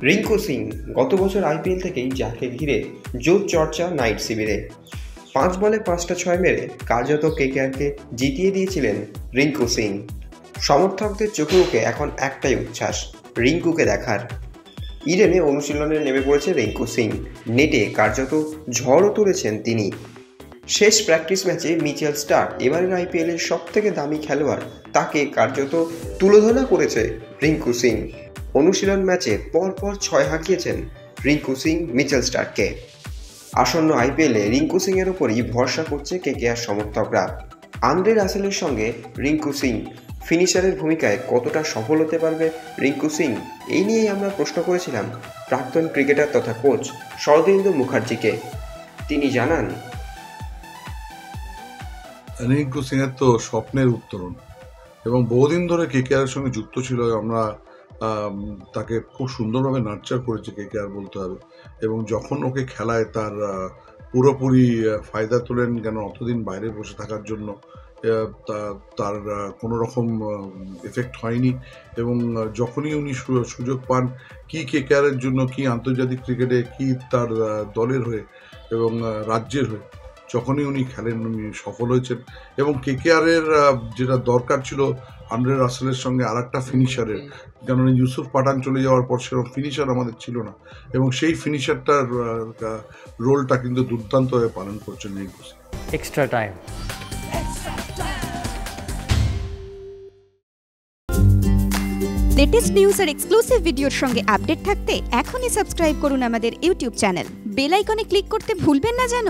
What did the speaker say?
রিঙ্কু সিং গত বছর আইপিএল থেকেই যাকে ঘিরে জোর চর্চা নাইট শিবিরে। 5 বলে 5টা 6 মেরে কার্যত কেকেআরকে জিতিয়ে দিয়েছিলেন রিঙ্কু সিং। সমর্থকদের চোখে মুখে এখন একটাই উচ্ছ্বাস, রিঙ্কুকে দেখার। ইডেনে অনুশীলনে নেমে পড়েছে রিঙ্কু সিং। নেটে কার্যত ঝড়ও তুলেছেন তিনি। শেষ প্র্যাকটিস ম্যাচে মিচেল স্টার্ক এবারের আইপিএলের সবথেকে দামি খেলোয়াড়, তাকে কার্যত তুলোধনা করেছে রিঙ্কু সিং। অনুশীলন ম্যাচে পরপর 6 হাঁকিয়েছেন রিঙ্কু সিং মিচেল স্টার্ককে। আসন্ন আইপিএলে রিঙ্কু সিংয়ের ওপরই ভরসা করছে কেকেআর সমর্থকরা। আন্দ্রে রাসেলের সঙ্গে রিঙ্কু সিং ফিনিশারের ভূমিকায় কতটা সফল হতে পারবে রিঙ্কু সিং, এই নিয়েই আমরা প্রশ্ন করেছিলাম প্রাক্তন ক্রিকেটার তথা কোচ শরদিন্দু মুখার্জিকে। তিনি জানান, রিঙ্কু সিংয়ের তো স্বপ্নের উত্তরণ এবং বহুদিন ধরে কেকেআরের সঙ্গে যুক্ত ছিল। আমরা তাকে খুব সুন্দরভাবে নার্চার করেছি কেকেআর বলতে হবে, এবং যখন ওকে খেলায় তার পুরোপুরি ফায়দা তোলেন। কেন অতদিন বাইরে বসে থাকার জন্য তার কোনো রকম এফেক্ট হয়নি, এবং যখনই উনি সুযোগ পান, কি কেকেআরের জন্য, কি আন্তর্জাতিক ক্রিকেটে, কি তার দলের হয়ে এবং রাজ্যের হয়ে, যখনই উনি খেলেন উনি সফল হয়েছেন। এবং কেকেআরের যেটা দরকার ছিল আন্দ্রে রাসেলের সঙ্গে আর একটা ফিনিশারের, কেননা ইউসুফ পাঠান চলে যাওয়ার পর সেরকম ফিনিশার আমাদের ছিল না, এবং সেই ফিনিশারটার রোলটা কিন্তু দুর্দান্তভাবে পালন করছেন Rinku Singh. Extra time. Latest news আর এক্সক্লুসিভ ভিডিওর সঙ্গে আপডেট থাকতে এখনই সাবস্ক্রাইব করুন আমাদের ইউটিউব চ্যানেল। বেল আইকনে ক্লিক করতে ভুলবেন না যেন।